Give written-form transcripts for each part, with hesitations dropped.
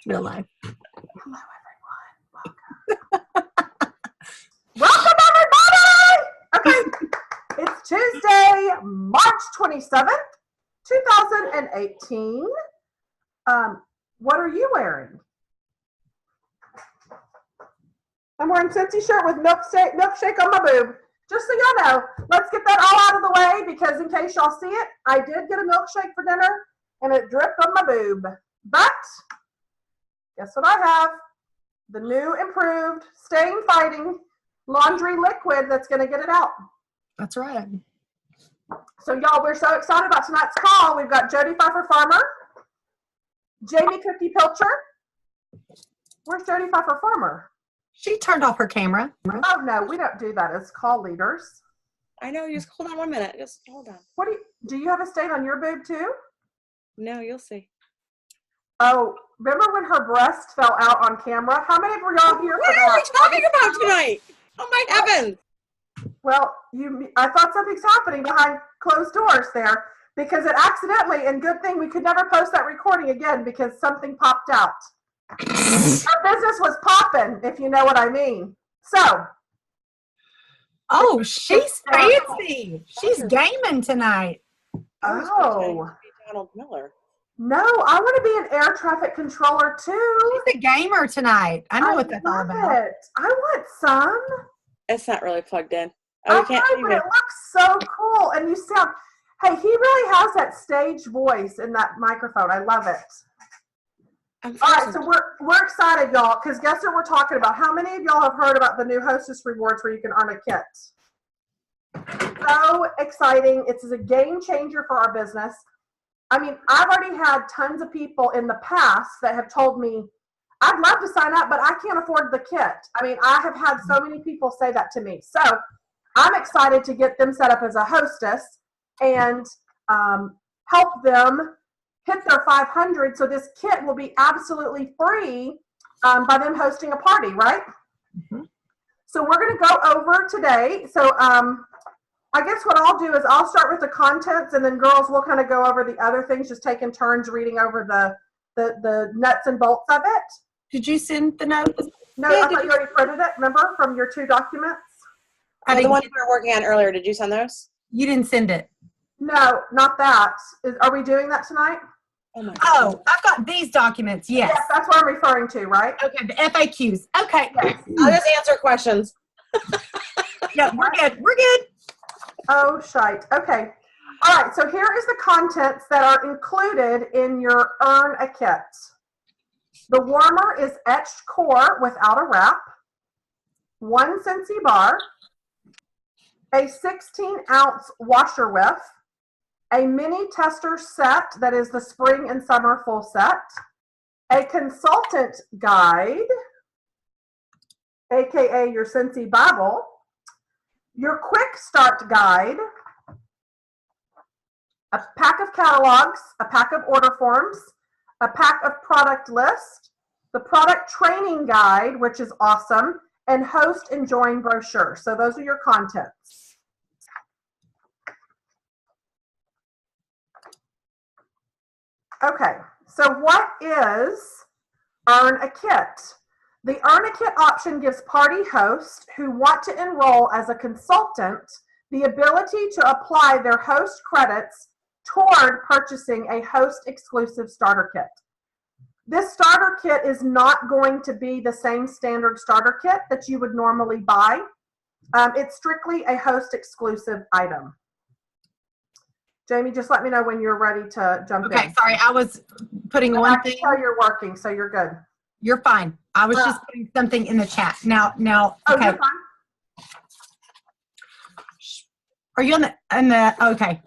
Real life. Hello, everyone. Welcome, everybody! Okay, it's Tuesday, March 27th, 2018. What are you wearing? I'm wearing Scentsy shirt with milkshake on my boob. Just so y'all know, let's get that all out of the way because in case y'all see it, I did get a milkshake for dinner and it dripped on my boob. But guess what I have? The new improved stain fighting laundry liquid that's going to get it out. That's right. So y'all, we're so excited about tonight's call. We've got Jody Pfeiffer Farmer, Jamie Cookie Pilcher. Where's Jody Pfeiffer Farmer? She turned off her camera. Oh no, we don't do that as call leaders. I know. Just hold on 1 minute. Just hold on. What do you have a stain on your boob too? No, you'll see. Oh, remember when her breast fell out on camera? How many were y'all here for that? What are we talking about tonight? Oh my heavens! Well, I thought something's happening behind closed doors there because it accidentally, and good thing we could never post that recording again because something popped out. Our business was popping, if you know what I mean. So. Oh, she's fancy. She's gaming tonight. Oh. Donald Miller. No, I want to be an air traffic controller too. She's a gamer tonight. I know what that's all about. I want some. It's not really plugged in. Oh, you can't see but me. it looks so cool. And you sound, hey, he really has that stage voice in that microphone. I love it. All right, so we're excited, y'all, because guess what we're talking about? How many of y'all have heard about the new Hostess Rewards where you can earn a kit? So exciting. It's a game changer for our business. I mean, I've already had tons of people in the past that have told me, I'd love to sign up, but I can't afford the kit. I mean, I have had so many people say that to me. So I'm excited to get them set up as a hostess and help them hit their 500. So this kit will be absolutely free by them hosting a party, right? Mm-hmm. So we're going to go over today. So I guess what I'll do is I'll start with the contents, and then girls will kind of go over the other things, just taking turns reading over the nuts and bolts of it. Did you send the notes? No, I thought you already printed it, remember, from your 2 documents? The ones we were working on earlier, did you send those? You didn't send it. No, not that. Are we doing that tonight? Oh, my God. Oh, I've got these documents, yes. Yes, that's what I'm referring to, right? Okay, the FAQs. Okay. Yes. I'll just answer questions. Yeah, we're good. We're good. Oh, shite. Okay. All right, so here is the contents that are included in your Earn a Kit. The warmer is etched core without a wrap, 1 Scentsy bar, a 16-ounce washer whiff, a mini tester set that is the spring and summer full set, a consultant guide, aka your Scentsy Bible, your quick start guide, a pack of catalogs, a pack of order forms, a pack of product list, the product training guide, which is awesome, and host and join brochure. So those are your contents. Okay, so what is Earn a Kit? The Earn a Kit option gives party hosts who want to enroll as a consultant the ability to apply their host credits toward purchasing a host exclusive starter kit. This starter kit is not going to be the same standard starter kit that you would normally buy. It's strictly a host exclusive item. Jamie, just let me know when you're ready to jump in. Okay, sorry, I was putting one thing. I you're working, so you're good. You're fine. I was just putting something in the chat. Now, Oh, okay. you're fine. Are you on the, okay.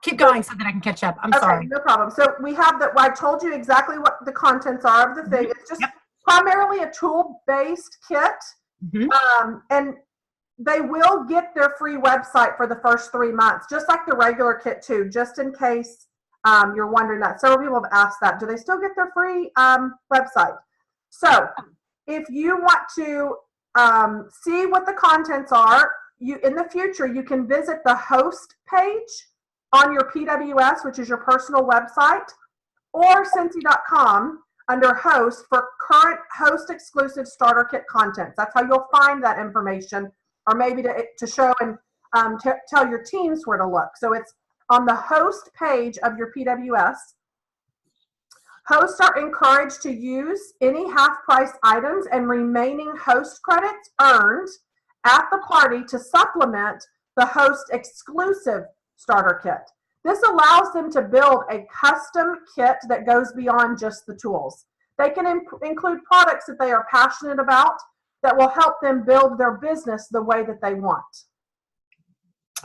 Keep going so that I can catch up. I'm sorry. No problem. So we have that. I told you exactly what the contents are of the thing. It's just primarily a tool-based kit. And they will get their free website for the first 3 months, just like the regular kit too, just in case you're wondering that. Several people have asked that. Do they still get their free website? So if you want to see what the contents are, in the future, you can visit the host page on your PWS, which is your personal website, or Scentsy.com. under host for current host exclusive starter kit contents. That's how you'll find that information, or maybe to show and tell your teams where to look. So it's on the host page of your PWS. Hosts are encouraged to use any half-price items and remaining host credits earned at the party to supplement the host exclusive starter kit. This allows them to build a custom kit that goes beyond just the tools. They can include products that they are passionate about that will help them build their business the way that they want.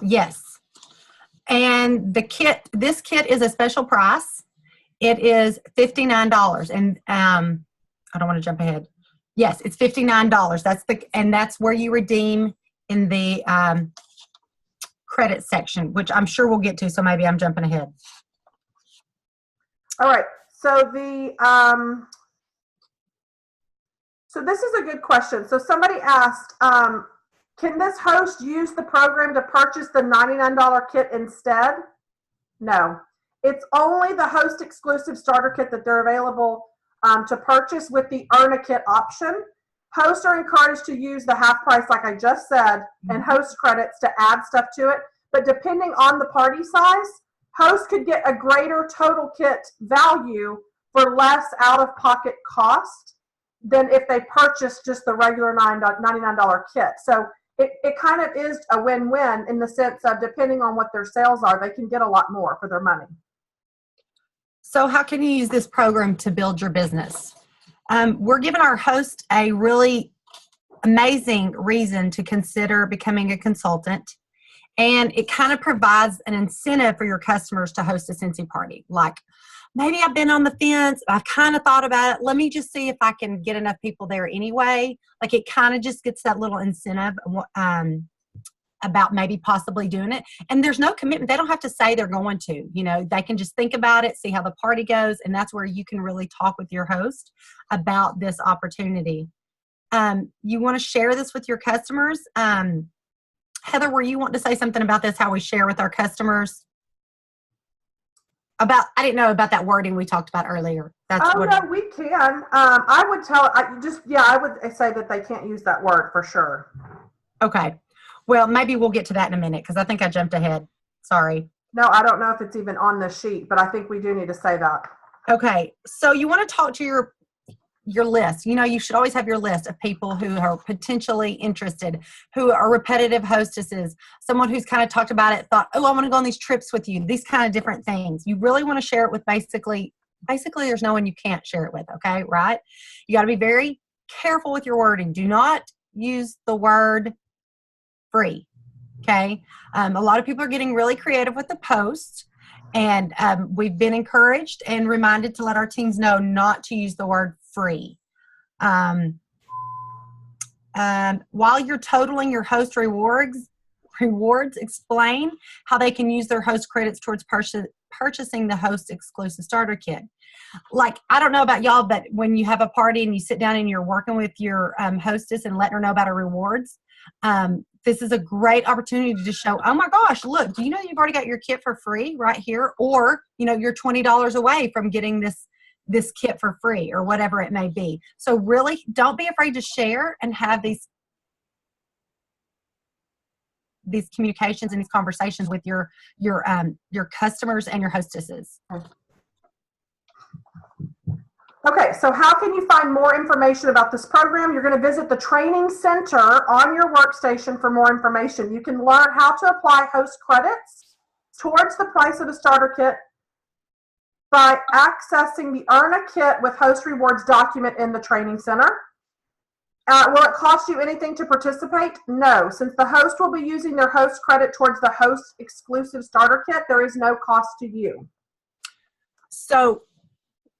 Yes. And this kit is a special price. It is $59. And I don't want to jump ahead. Yes, it's $59. That's where you redeem in the credit section, which I'm sure we'll get to, so maybe I'm jumping ahead. All right, so so this is a good question. So somebody asked, can this host use the program to purchase the $99 kit instead? No, it's only the host exclusive starter kit that they're available to purchase with the earn a kit option. Hosts are encouraged to use the half price, like I just said, and host credits to add stuff to it. But depending on the party size, hosts could get a greater total kit value for less out-of-pocket cost than if they purchased just the regular $99 kit. So it kind of is a win-win in the sense of depending on what their sales are, they can get a lot more for their money. So how can you use this program to build your business? We're giving our host a really amazing reason to consider becoming a consultant. And it kind of provides an incentive for your customers to host a Scentsy party. Like, maybe I've been on the fence. I've kind of thought about it. Let me just see if I can get enough people there anyway. Like, it kind of just gets that little incentive about maybe possibly doing it. And there's no commitment. They don't have to say they're going to. You know, they can just think about it, see how the party goes, and that's where you can really talk with your host about this opportunity. You want to share this with your customers. Heather, were you wanting to say something about this, how we share with our customers? I didn't know about that wording we talked about earlier. No, we can. I would I would say that they can't use that word for sure. Okay. Well, maybe we'll get to that in a minute because I think I jumped ahead. Sorry. No, I don't know if it's even on the sheet, but I think we do need to say that. Okay. So you want to talk to your list. You know, you should always have your list of people who are potentially interested, who are repetitive hostesses, someone who's kind of talked about it, thought, oh, I want to go on these trips with you, these kind of different things. You really want to share it with basically there's no one you can't share it with, okay, right? You got to be very careful with your wording. Do not use the word free, okay? A lot of people are getting really creative with the post, and we've been encouraged and reminded to let our teams know not to use the word free. While you're totaling your host rewards, explain how they can use their host credits towards purchasing the host exclusive starter kit. Like, I don't know about y'all, but when you have a party and you sit down and you're working with your hostess and letting her know about her rewards, this is a great opportunity to show, oh my gosh, look, do you know you've already got your kit for free right here? Or, you know, you're $20 away from getting this kit for free or whatever it may be. So really don't be afraid to share and have these communications and these conversations with your customers and your hostesses. Okay, so how can you find more information about this program? You're going to visit the training center on your workstation for more information. You can learn how to apply host credits towards the price of a starter kit by accessing the Earn a Kit with Host Rewards document in the training center. Will it cost you anything to participate? No. Since the host will be using their host credit towards the host exclusive starter kit, there is no cost to you. So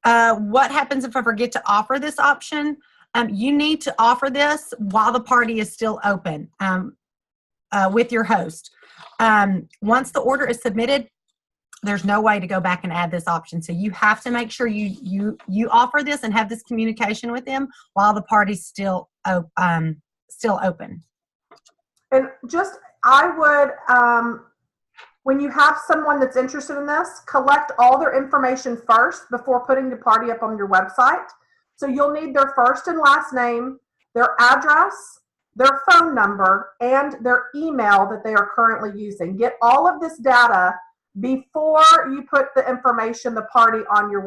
what happens if I forget to offer this option? You need to offer this while the party is still open with your host. Once the order is submitted, there's no way to go back and add this option. So you have to make sure you offer this and have this communication with them while the party's still open. And just, I would when you have someone that's interested in this, collect all their information first before putting the party up on your website. So you'll need their first and last name, their address, their phone number, and their email that they are currently using. Get all of this data before you put the information, the party, on your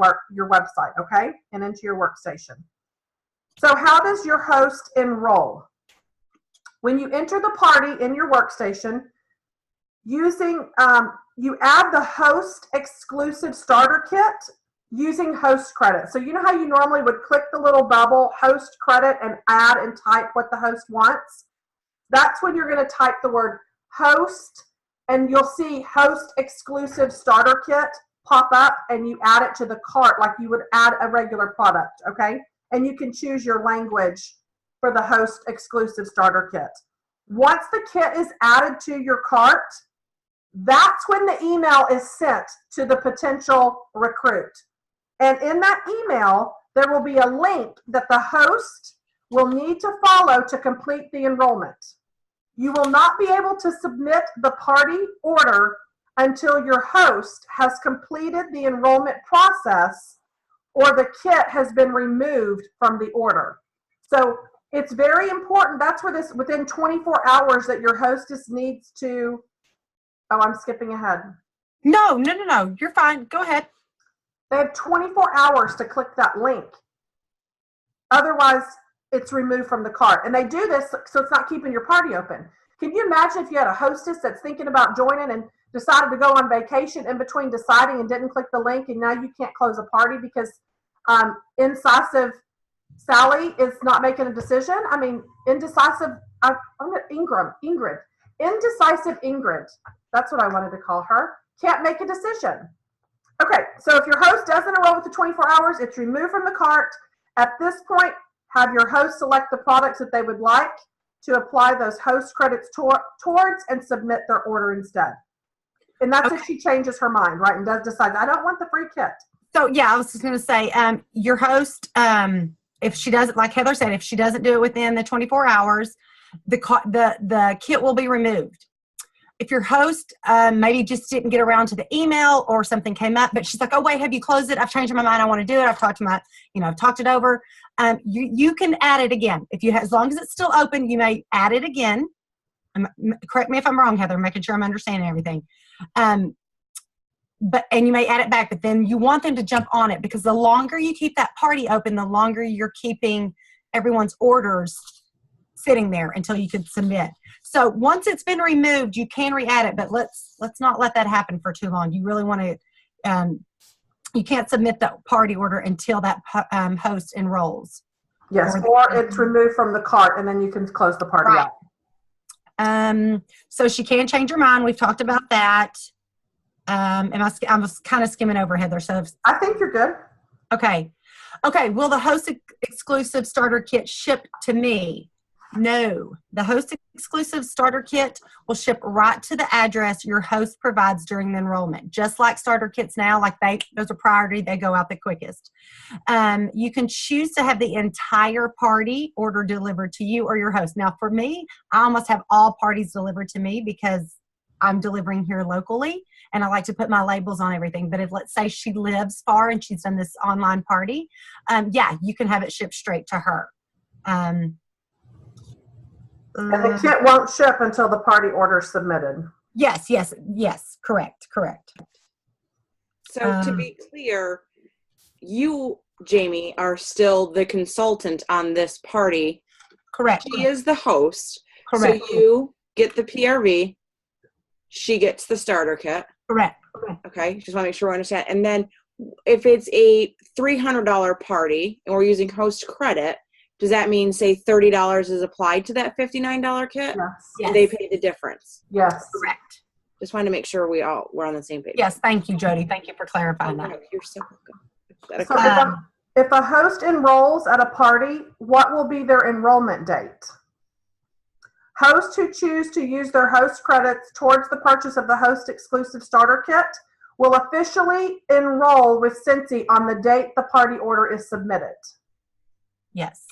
website, okay? And into your workstation. So how does your host enroll? When you enter the party in your workstation, using you add the host exclusive starter kit using host credit. So you know how you normally would click the little bubble, host credit, and add and type what the host wants? That's when you're going to type the word host, and you'll see host exclusive starter kit pop up, and you add it to the cart like you would add a regular product, okay? And you can choose your language for the host exclusive starter kit. Once the kit is added to your cart, that's when the email is sent to the potential recruit. And in that email, there will be a link that the host will need to follow to complete the enrollment. You will not be able to submit the party order until your host has completed the enrollment process or the kit has been removed from the order. So it's very important. That's where this, within 24 hours, that your hostess needs to, oh, I'm skipping ahead. No. You're fine. Go ahead. They have 24 hours to click that link. Otherwise, it's removed from the cart. And they do this so it's not keeping your party open. Can you imagine if you had a hostess that's thinking about joining and decided to go on vacation in between deciding and didn't click the link, and now you can't close a party because Indecisive Sally is not making a decision? I mean, Indecisive Ingrid. Indecisive Ingrid, that's what I wanted to call her, can't make a decision. Okay, so if your host doesn't enroll with the 24 hours, it's removed from the cart. At this point, have your host select the products that they would like to apply those host credits towards and submit their order instead. And that's if she changes her mind, right, and does decide, I don't want the free kit. So, yeah, I was just going to say, your host, if she doesn't, like Heather said, if she doesn't do it within the 24 hours, the kit will be removed. If your host maybe just didn't get around to the email or something came up, but she's like, oh, wait, have you closed it? I've changed my mind. I want to do it. I've talked it over. You can add it again. As long as it's still open, you may add it again. Correct me if I'm wrong, Heather, making sure I'm understanding everything. And you may add it back, but then you want them to jump on it, because the longer you keep that party open, the longer you're keeping everyone's orders sitting there until you can submit. So once it's been removed, you can re-add it, but let's not let that happen for too long. You really want to, you can't submit the party order until that host enrolls. Yes, or it's removed from the cart, and then you can close the party out. So she can change her mind. We've talked about that. I was kind of skimming over, Heather. So I think you're good. Okay. Will the host exclusive starter kit ship to me? No. The host exclusive starter kit will ship right to the address your host provides during the enrollment. Just like starter kits now, those are priority, they go out the quickest. You can choose to have the entire party order delivered to you or your host. Now, for me, I almost have all parties delivered to me because I'm delivering here locally, and I like to put my labels on everything. But if, let's say, she lives far and she's done this online party, you can have it shipped straight to her. And the kit won't ship until the party order is submitted. Yes, correct. So to be clear, you, Jamie, are still the consultant on this party. Correct. She is the host. Correct. So you get the PRV. She gets the starter kit. Correct. Okay, just want to make sure we understand. And then if it's a $300 party and we're using host credit, does that mean, say, $30 is applied to that $59 kit? Yes. And they pay the difference? Yes. Correct. Just wanted to make sure we're on the same page. Yes, thank you, Jody. Thank you for clarifying that. You're so welcome. So if a host enrolls at a party, what will be their enrollment date? Hosts who choose to use their host credits towards the purchase of the host exclusive starter kit will officially enroll with Cincy on the date the party order is submitted. Yes.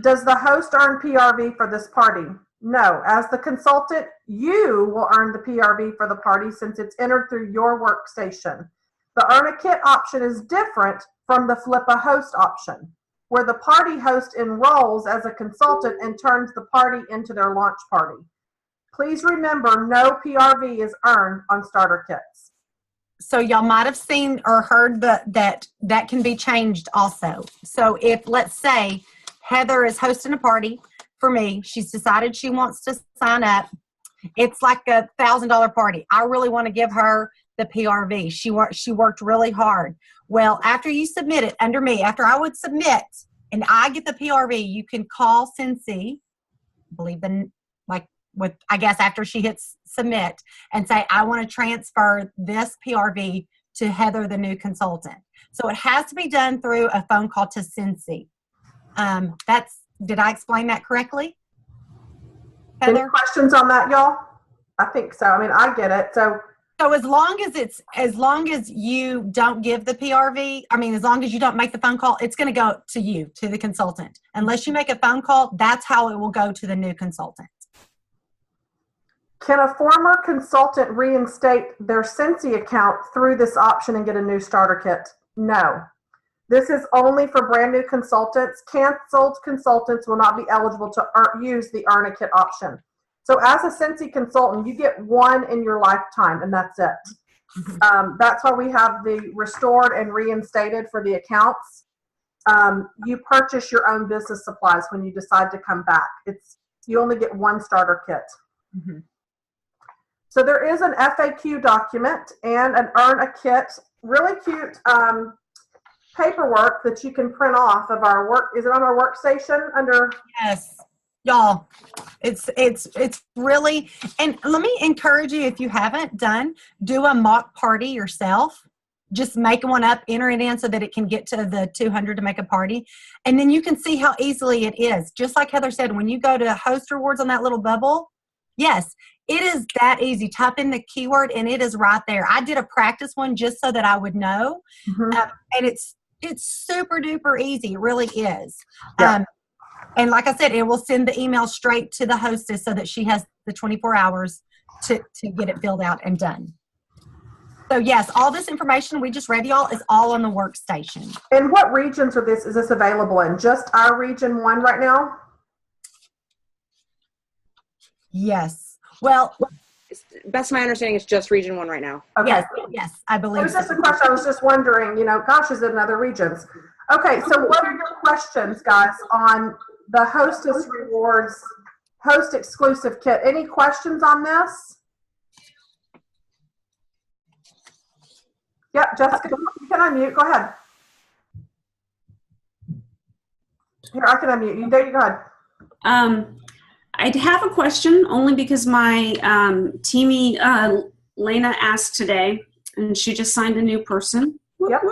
Does the host earn PRV for this party? No. As the consultant, you will earn the PRV for the party since it's entered through your workstation. The Earn a Kit option is different from the Flip a Host option, where the party host enrolls as a consultant and turns the party into their launch party. Please remember, no PRV is earned on starter kits. So y'all might have seen or heard that can be changed also. So if, let's say, Heather is hosting a party for me, she's decided she wants to sign up. It's like a $1,000 party. I really want to give her the PRV. She worked really hard. Well, after you submit it under me, after I would submit and I get the PRV, you can call Cincy, I guess after she hits submit, and say, I want to transfer this PRV to Heather, the new consultant. So it has to be done through a phone call to Cincy. Did I explain that correctly, Heather? Any questions on that, y'all? I think so. I mean, I get it. So as long as you don't give the PRV, as long as you don't make the phone call, it's going to go to you, to the consultant. Unless you make a phone call, that's how it will go to the new consultant. can a former consultant reinstate their Cincy account through this option and get a new starter kit? No. This is only for brand new consultants. Canceled consultants will not be eligible to use the Earn a Kit option. So as a Cincy consultant, you get one in your lifetime, and that's it. That's why we have the restored and reinstated for the accounts. You purchase your own business supplies when you decide to come back. You only get one starter kit. Mm-hmm. So there is an FAQ document and an Earn a Kit, really cute paperwork that you can print off of our work. Is it on our workstation under? Yes, y'all. It's really, and let me encourage you, if you haven't done, do a mock party yourself. Just make one up, enter it in so that it can get to the 200 to make a party. And then you can see how easily it is. Just like Heather said, when you go to host rewards on that little bubble, yes, it is that easy. Type in the keyword and it is right there. I did a practice one just so that I would know. Mm-hmm. And it's super duper easy. It really is. Yeah. And like I said, it will send the email straight to the hostess so that she has the 24 hours to get it filled out and done. So yes, all this information we just read y'all is all on the workstation. And what regions is this available in? Just our region 1 right now? Yes. Well, best of my understanding, it's just region 1 right now. Okay. Yes, I believe It was just a question. I was just wondering, gosh, is it in other regions? Okay, so what are your questions, guys, on the Hostess Rewards Host Exclusive Kit? Any questions on this? Yep, Jessica, you can unmute. Go ahead. Here, I can unmute you. There you go. I'd have a question only because my teamie, Lena, asked today, and she just signed a new person. Yep.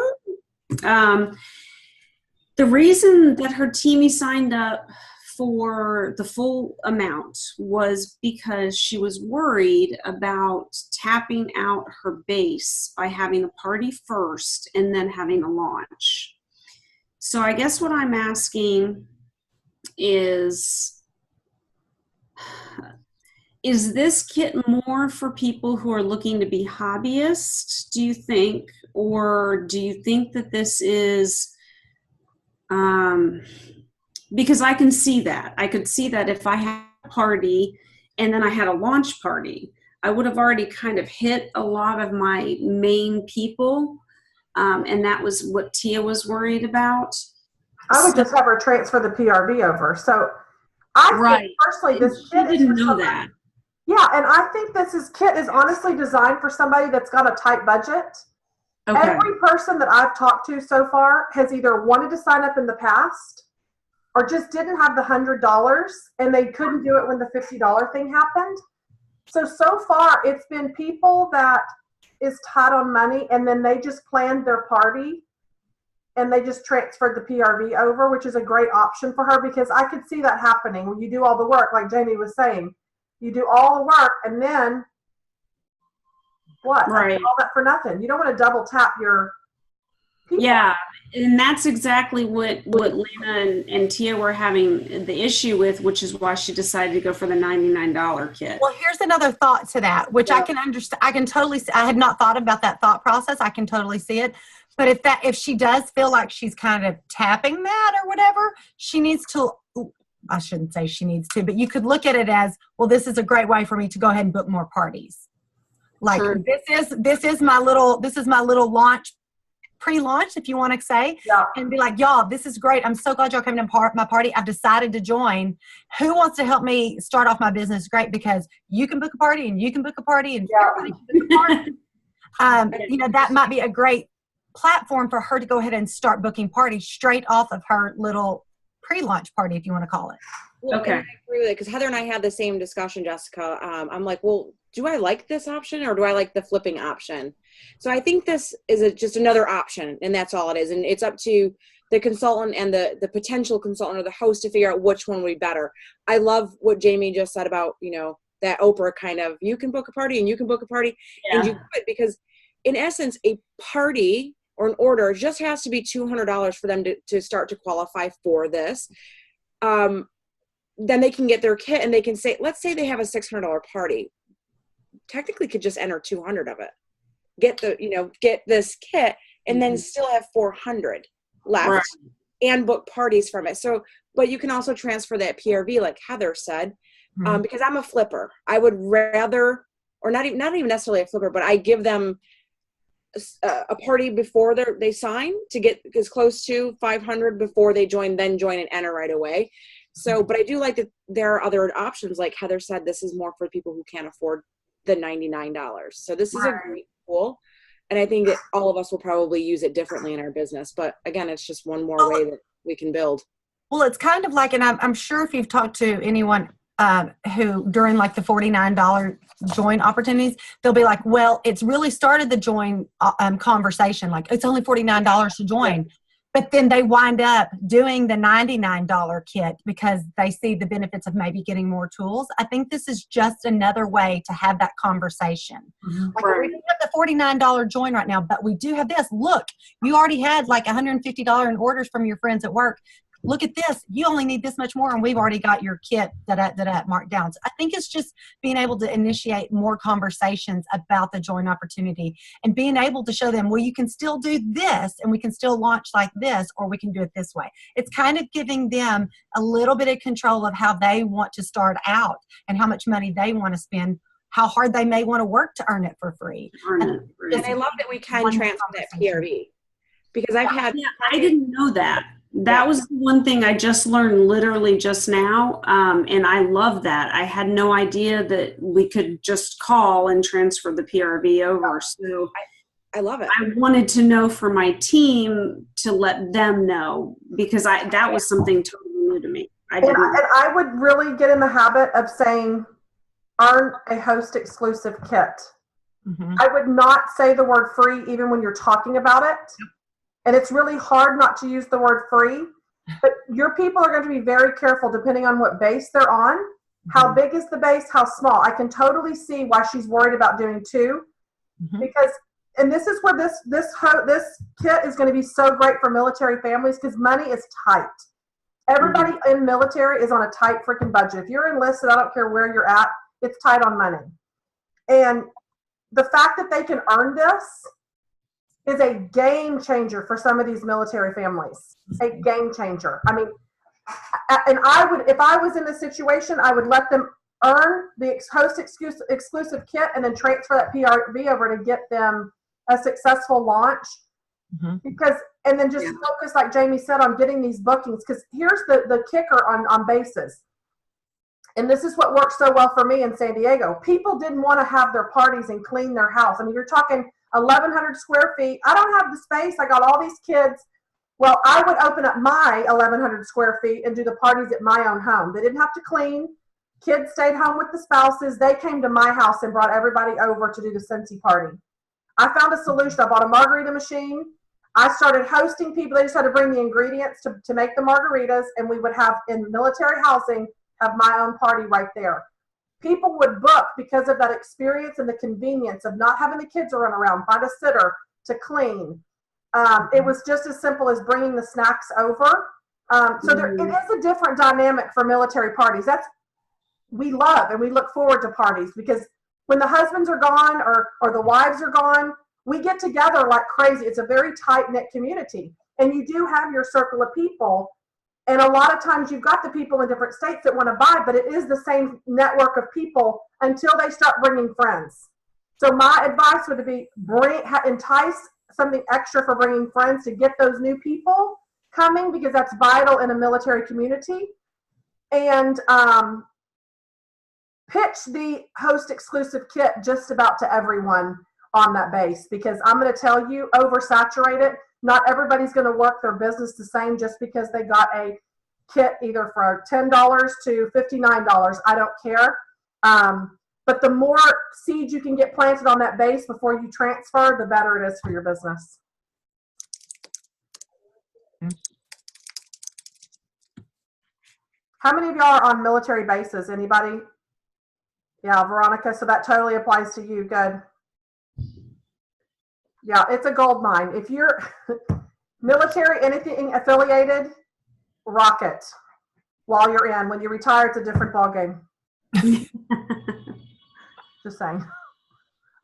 The reason that her teamie signed up for the full amount was because she was worried about tapping out her base by having a party first and then having a launch. So I guess what I'm asking is this kit more for people who are looking to be hobbyists, do you think? Or do you think that this is, because I can see that. I could see that if I had a party and then I had a launch party, I would have already kind of hit a lot of my main people. And that was what Tia was worried about. I would just have her transfer the PRV over. So I think personally this kit didn't know that. Yeah, and I think this kit is honestly designed for somebody that's got a tight budget. Okay. Every person that I've talked to so far has either wanted to sign up in the past or just didn't have the $100 and they couldn't do it when the $50 thing happened. So far it's been people that is tight on money and then they just planned their party and they just transferred the PRV over, which is a great option for her because I could see that happening when you do all the work, like Jamie was saying. You do all the work and then what? Right. All that for nothing. You don't want to double tap your Yeah, and that's exactly what Lena and Tia were having the issue with, which is why she decided to go for the $99 kit. Well, here's another thought to that, which I can understand. I can totally see. I had not thought about that thought process. I can totally see it. But if she does feel like she's kind of tapping that or whatever, she needs to, I shouldn't say she needs to, but you could look at it as, well, this is a great way for me to go ahead and book more parties. Like Sure. this is my little launch, pre-launch, if you want to say, and be like, y'all, this is great. I'm so glad y'all came to my party. I've decided to join. Who wants to help me start off my business? Great, because you can book a party and you can book a party and everybody can book a party. That might be a great platform for her to go ahead and start booking parties straight off of her little pre-launch party, if you want to call it. Well, Okay. I agree with it because Heather and I had the same discussion, Jessica. I'm like, well, do I like this option or do I like the flipping option? So I think this is just another option, and that's all it is. And it's up to the consultant and the potential consultant or the host to figure out which one would be better. I love what Jamie just said about, that Oprah kind of, you can book a party and you can book a party and you could, because in essence, a party or an order just has to be $200 for them to start to qualify for this. Then they can get their kit and they can say, let's say they have a $600 party. Technically could just enter 200 of it. Get this kit and then still have 400 left and book parties from it. So, but you can also transfer that PRV like Heather said, because I'm a flipper. I would rather, or not even necessarily a flipper, but I give them a party before they sign to get as close to 500 before they join and enter right away. So, but I do like that there are other options. Like Heather said, this is more for people who can't afford the $99. So this is a great tool. And I think that all of us will probably use it differently in our business. But again, it's just one more way that we can build. Well, it's kind of like, and I'm sure if you've talked to anyone who during like the $49 join opportunities, they'll be like, well, it's really started the join conversation. Like it's only $49 to join. But then they wind up doing the $99 kit because they see the benefits of maybe getting more tools. I think this is just another way to have that conversation. Like we don't have the $49 join right now, but we do have this. Look, you already had like $150 in orders from your friends at work. Look at this. You only need this much more, and we've already got your kit marked down. So I think it's just being able to initiate more conversations about the join opportunity and being able to show them, well, you can still do this, and we can still launch like this, or we can do it this way. It's kind of giving them a little bit of control of how they want to start out and how much money they want to spend, how hard they may want to work to earn it for free. And I love that we can transfer that PRV because I've had. Yeah, I didn't know that. That was one thing I just learned literally just now, and I love that. I had no idea that we could just call and transfer the PRV over. So I love it. I wanted to know for my team to let them know because that was something totally new to me. And I would really get in the habit of saying, earn a host exclusive kit. I would not say the word free even when you're talking about it. And it's really hard not to use the word free, but your people are going to be very careful depending on what base they're on. How big is the base? How small? I can totally see why she's worried about doing two, because, and this is where this kit is going to be so great for military families because money is tight. Everybody in military is on a tight freaking budget. If you're enlisted, I don't care where you're at, it's tight on money. And the fact that they can earn this is a game changer for some of these military families. A game changer. I mean, and I would, if I was in this situation, I would let them earn the host exclusive kit and then transfer that PRV over to get them a successful launch. Because, and then just focus, like Jamie said, on getting these bookings. Because here's the kicker on bases. And this is what worked so well for me in San Diego. People didn't want to have their parties and clean their house. I mean, you're talking 1,100 square feet. I don't have the space. I got all these kids. Well, I would open up my 1,100 square feet and do the parties at my own home. They didn't have to clean. Kids stayed home with the spouses. They came to my house and brought everybody over to do the Cincy party. I found a solution. I bought a margarita machine. I started hosting people. They just had to bring the ingredients to make the margaritas, and we would have, in military housing, have my own party right there. People would book because of that experience and the convenience of not having the kids run around, find a sitter to clean. It was just as simple as bringing the snacks over. So it is a different dynamic for military parties. We love and we look forward to parties because when the husbands are gone or the wives are gone, we get together like crazy. It's a very tight-knit community. And you do have your circle of people. And a lot of times you've got the people in different states that want to buy, but it is the same network of people until they start bringing friends. So my advice would be entice something extra for bringing friends to get those new people coming, because that's vital in a military community. And pitch the host exclusive kit just about to everyone on that base, because I'm going to tell you, oversaturate it. Not everybody's going to work their business the same just because they got a kit either for $10 to $59. I don't care. But the more seeds you can get planted on that base before you transfer, the better it is for your business. How many of y'all are on military bases? Anybody? Yeah, Veronica, so that totally applies to you. Good. Yeah, it's a gold mine. If you're military, anything affiliated, rock it while you're in. When you retire, it's a different ballgame. Just saying.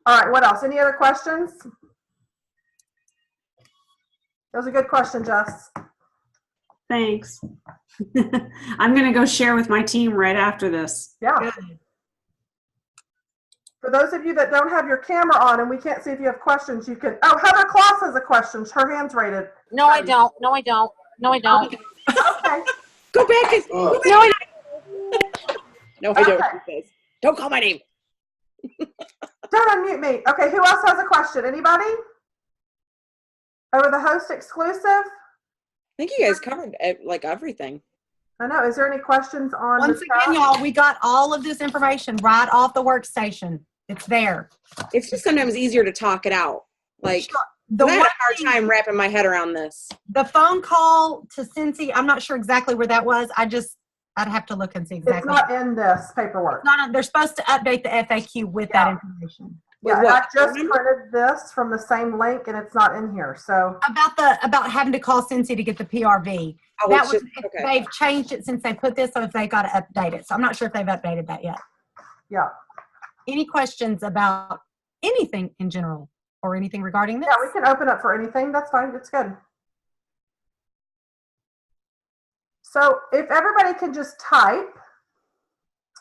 All right, what else? Any other questions? That was a good question, Jess. Thanks. I'm going to go share with my team right after this. Yeah. Good. For those of you that don't have your camera on and we can't see if you have questions, you can. Oh, Heather Kloss has a question. Her hand's rated. No, I don't. No, I don't. No, I don't. Okay. Go back. No, I don't. No, I don't. Okay. Don't call my name. Don't unmute me. Okay, who else has a question? Anybody? Over the host exclusive? I think you guys covered like everything. I know. Is there any questions on Once again, y'all, we got all of this information right off the workstation. It's there. It's just sometimes easier to talk it out. Like, sure. I had a hard time wrapping my head around this. The phone call to Cincy, I'm not sure exactly where that was. I'd have to look and see exactly. It's not in this paperwork. They're supposed to update the FAQ with that information. Yeah, I just printed this from the same link, and it's not in here. So about having to call Cincy to get the PRV. Oh, that was okay. They've changed it since they put this, so if they got to update it. So I'm not sure if they've updated that yet. Yeah. Any questions about anything in general or anything regarding this? Yeah, we can open up for anything. That's fine. It's good. So if everybody can just type,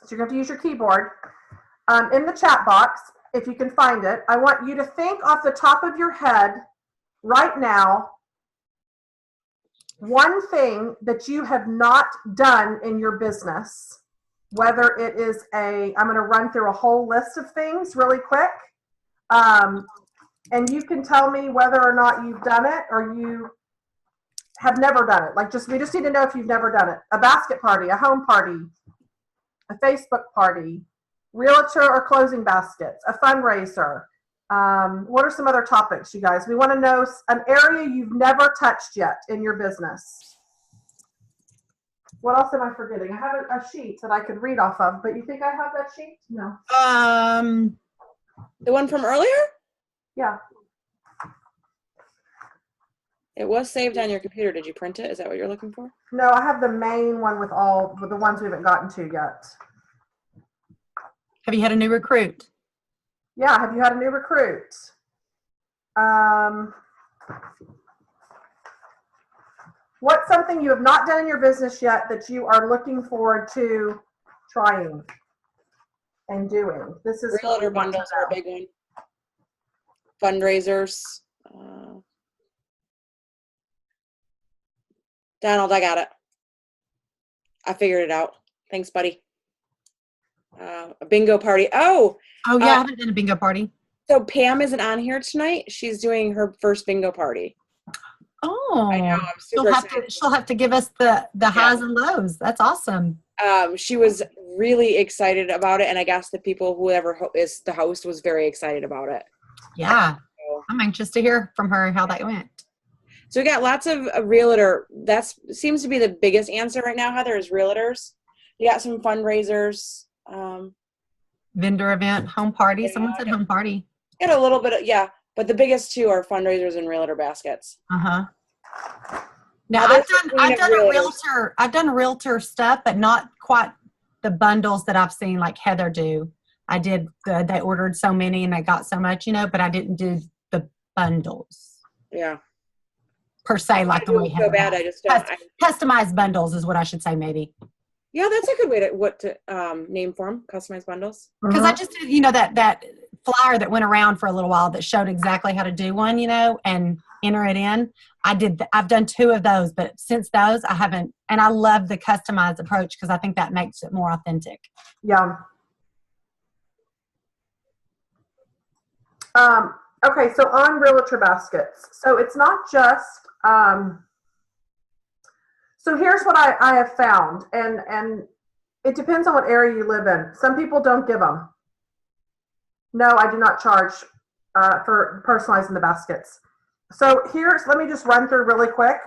so you're going to use your keyboard, in the chat box, if you can find it, I want you to think off the top of your head right now, one thing that you have not done in your business, whether it is I'm going to run through a whole list of things really quick, and you can tell me whether or not you've done it or you have never done it. Like we just need to know if you've never done it. A basket party, a home party, a Facebook party, realtor or closing baskets, a fundraiser. What are some other topics, you guys? We want to know an area you've never touched yet in your business. What else am I forgetting? I have a sheet that I could read off of, but you think I have that sheet? No. The one from earlier? Yeah. It was saved on your computer. Did you print it? Is that what you're looking for? No, I have the main one with the ones we haven't gotten to yet. Have you had a new recruit? Yeah, have you had a new recruit? What's something you have not done in your business yet that you are looking forward to trying and doing? This is realtor bundles are a big one. Fundraisers. Donald, I got it. I figured it out. Thanks, buddy. A bingo party. Oh, yeah, I haven't done a bingo party. So Pam isn't on here tonight. She's doing her first bingo party. Oh, I know. I'm super excited. She'll have to give us the highs and lows. That's awesome. She was really excited about it, and I guess the people, whoever is the host, was very excited about it. Yeah, so I'm anxious to hear from her how that went. So we got lots of realtor. That seems to be the biggest answer right now, Heather, is realtors. You got some fundraisers. Vendor event, home party. Yeah. Someone said home party. Got a little bit of, But the biggest two are fundraisers and realtor baskets. Uh-huh. Now Others I've done realtor stuff, but not quite the bundles that I've seen like Heather do. I did they ordered so many and they got so much, but I didn't do the bundles. Yeah. Per se, like the way so bad. does. I just don't. Customized bundles is what I should say, maybe. Yeah, that's a good way to name for them. Customized bundles. Because I just did, that flyer that went around for a little while that showed exactly how to do one, and enter it in. I've done 2 of those, but since those I haven't. And I love the customized approach because I think that makes it more authentic. Yeah. Okay, so on realtor baskets. So it's not just, so here's what I have found, and it depends on what area you live in. Some people don't give them. No, I do not charge for personalizing the baskets. So let me just run through really quick.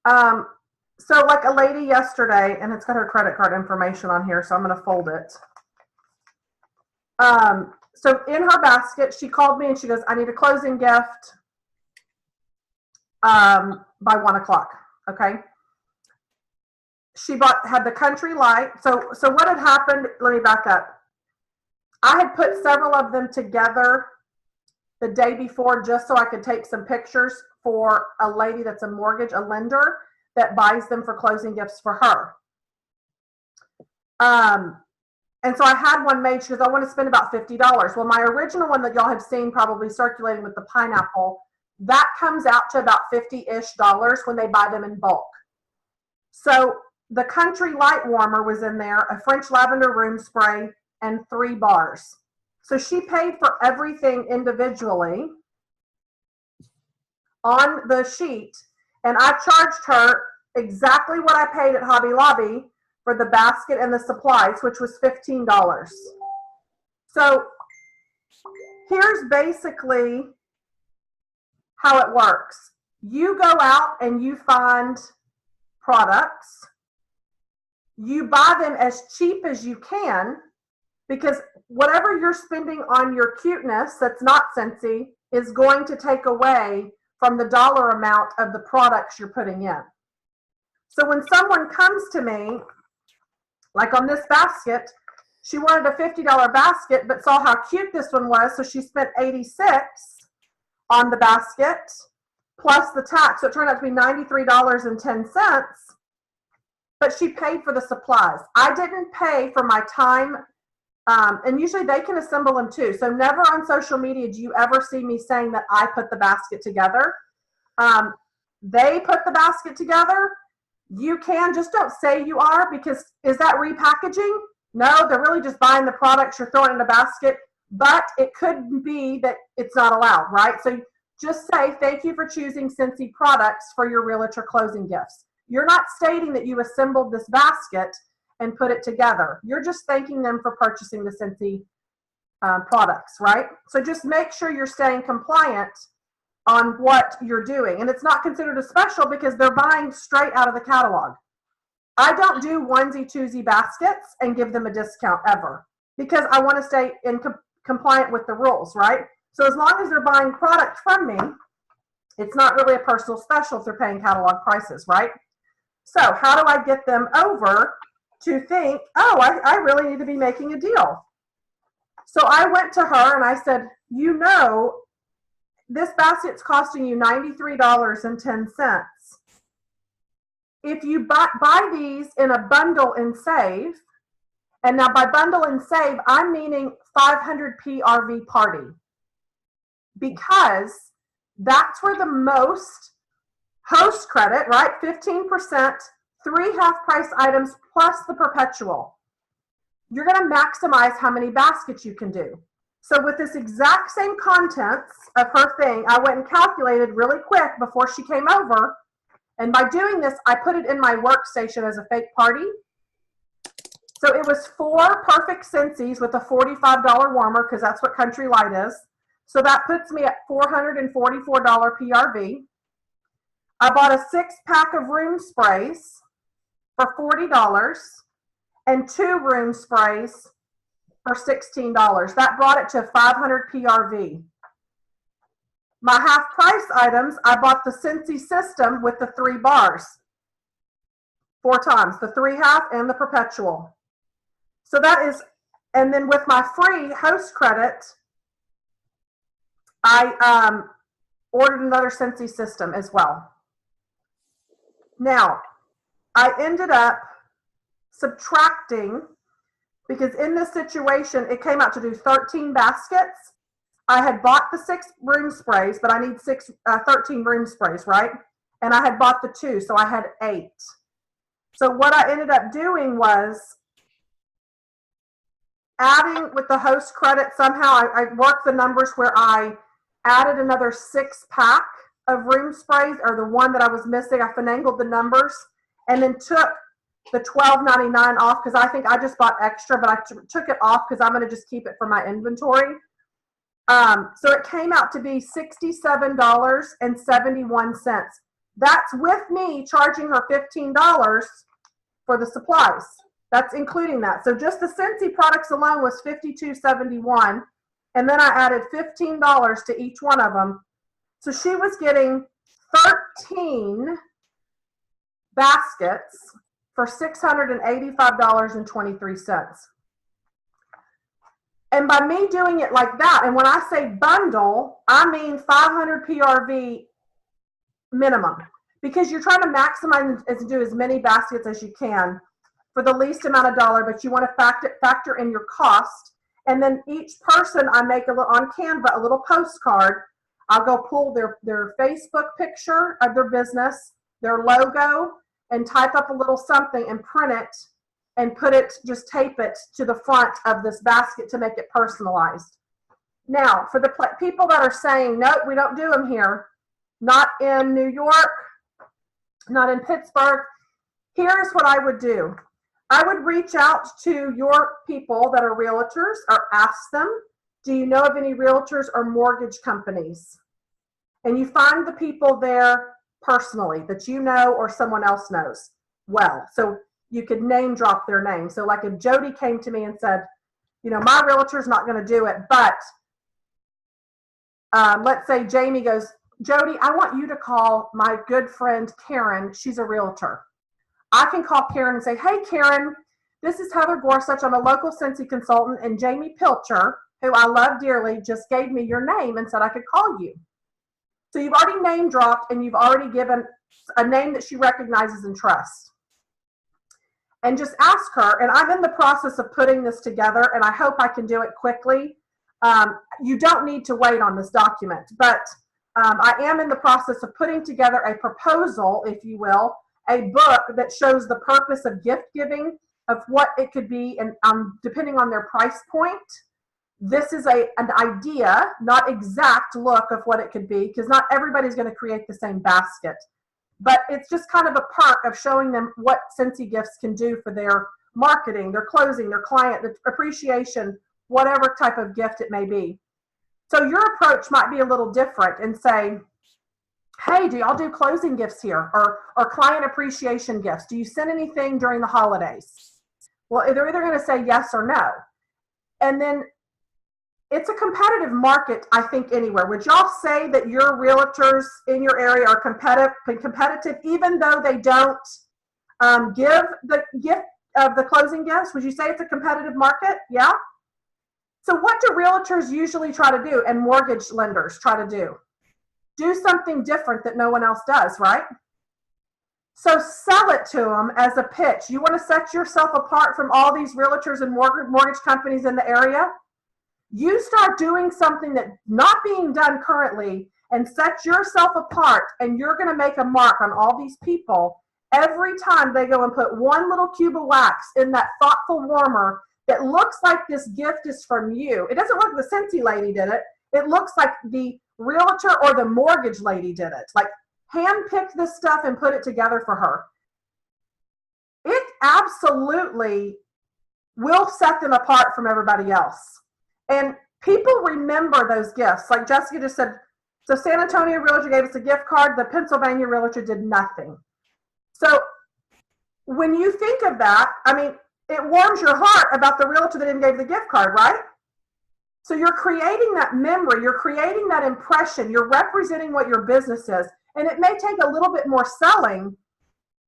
So like a lady yesterday, and it's got her credit card information on here, so I'm going to fold it. So in her basket, she called me and she goes, I need a closing gift by 1 o'clock. Okay. She had the Country Light. So what had happened, let me back up. I had put several of them together the day before just so I could take some pictures for a lady that's a lender that buys them for closing gifts for her. And so I had one made. She goes, I want to spend about $50. Well, my original one that y'all have seen probably circulating with the pineapple, that comes out to about $50-ish when they buy them in bulk. So the Country Light warmer was in there, a French lavender room spray, and 3 bars. So she paid for everything individually on the sheet, and I charged her exactly what I paid at Hobby Lobby for the basket and the supplies, which was $15. So here's basically how it works. You go out and you find products. You buy them as cheap as you can, because whatever you're spending on your cuteness that's not Scentsy is going to take away from the dollar amount of the products you're putting in. So when someone comes to me, like on this basket, she wanted a $50 basket, but saw how cute this one was, so she spent $86 on the basket, plus the tax, so it turned out to be $93.10, but she paid for the supplies. I didn't pay for my time, and usually they can assemble them too, so never on social media do you ever see me saying that I put the basket together. They put the basket together. You can, just don't say you are, because is that repackaging? No, they're really just buying the products, you're throwing in a basket, but it could be that it's not allowed, right? So just say, thank you for choosing Scentsy products for your realtor closing gifts. You're not stating that you assembled this basket and put it together. You're just thanking them for purchasing the Scentsy products, right? So just make sure you're staying compliant on what you're doing. And it's not considered a special because they're buying straight out of the catalog. I don't do onesie twosie baskets and give them a discount ever, because I want to stay in compliant with the rules, right? So as long as they're buying product from me, it's not really a personal special if they're paying catalog prices, right? So how do I get them over to think, oh, I really need to be making a deal? So I went to her and I said, this basket's costing you $93.10. If you buy these in a bundle and save, and now by bundle and save, I'm meaning 500 PRV party, because that's where the most host credit, right? 15%, 3 half-price items plus the perpetual. You're going to maximize how many baskets you can do. So with this exact same contents of her thing, I went and calculated really quick before she came over. And by doing this, I put it in my workstation as a fake party. So it was 4 perfect Scentsies with a $45 warmer, because that's what Country Light is. So that puts me at $444 PRV. I bought a 6-pack of room sprays for $40 and 2 room sprays for $16. That brought it to 500 PRV. My half price items, I bought the Scentsy system with the 3 bars 4 times, the 3 half and the perpetual. So that is, and then with my free host credit, I ordered another Scentsy system as well. Now, I ended up subtracting, because in this situation, it came out to do 13 baskets. I had bought the 6 room sprays, but I need 13 room sprays, right? And I had bought the 2, so I had 8. So what I ended up doing was adding with the host credit, somehow I worked the numbers where I added another 6-pack of room sprays, or the one that I was missing. I finagled the numbers and then took the $12.99 off, because I think I just bought extra, but I took it off because I'm going to just keep it for my inventory. So it came out to be $67.71. That's with me charging her $15 for the supplies. That's including that. So just the Scentsy products alone was $52.71, and then I added $15 to each one of them. So she was getting 13 baskets for $685.23. And by me doing it like that, and when I say bundle, I mean 500 PRV minimum, because you're trying to maximize and do as many baskets as you can for the least amount of dollar, but you want to factor in your cost. And then each person, I make a little on Canva, a little postcard. I'll go pull their Facebook picture of their business, their logo, and type up a little something and print it and put it, just tape it to the front of this basket to make it personalized. Now, for the people that are saying, nope, we don't do them here, not in New York, not in Pittsburgh, here's what I would do. I would reach out to your people that are realtors or ask them, do you know of any realtors or mortgage companies? And you find the people there personally that you know or someone else knows well. So you could name drop their name. So like if Jody came to me and said, you know, my realtor's not going to do it, but let's say Jamie goes, Jody, I want you to call my good friend Karen. She's a realtor. I can call Karen and say, hey, Karen, this is Heather Gorsuch. I'm a local Scentsy consultant, and Jamie Pilcher, who I love dearly, just gave me your name and said I could call you. So you've already name dropped, and you've already given a name that she recognizes and trusts. And just ask her, and I'm in the process of putting this together, and I hope I can do it quickly. You don't need to wait on this document, but I am in the process of putting together a proposal, if you will, a book that shows the purpose of gift giving, of what it could be, and depending on their price point. This is an idea, not exact look of what it could be, because not everybody's going to create the same basket. But it's just kind of a perk of showing them what Scentsy Gifts can do for their marketing, their closing, their client, the appreciation, whatever type of gift it may be. So your approach might be a little different and say, hey, do y'all do closing gifts here, or client appreciation gifts? Do you send anything during the holidays? Well, they're either going to say yes or no. And then it's a competitive market, I think, anywhere. Would y'all say that your realtors in your area are competitive, even though they don't give the gift of the closing gifts? Would you say it's a competitive market? Yeah? So what do realtors usually try to do, and mortgage lenders try to do? Do something different that no one else does, right? So sell it to them as a pitch. You want to set yourself apart from all these realtors and mortgage companies in the area? You start doing something that's not being done currently and set yourself apart, and you're going to make a mark on all these people every time they go and put one little cube of wax in that thoughtful warmer that looks like this gift is from you. It doesn't look like the Scentsy lady did it. It looks like the realtor or the mortgage lady did it. Like, handpicked this stuff and put it together for her. It absolutely will set them apart from everybody else. And people remember those gifts. Like Jessica just said, so San Antonio Realtor gave us a gift card. The Pennsylvania Realtor did nothing. So when you think of that, I mean, it warms your heart about the realtor that didn't give the gift card, right? So you're creating that memory, you're creating that impression, you're representing what your business is. And it may take a little bit more selling,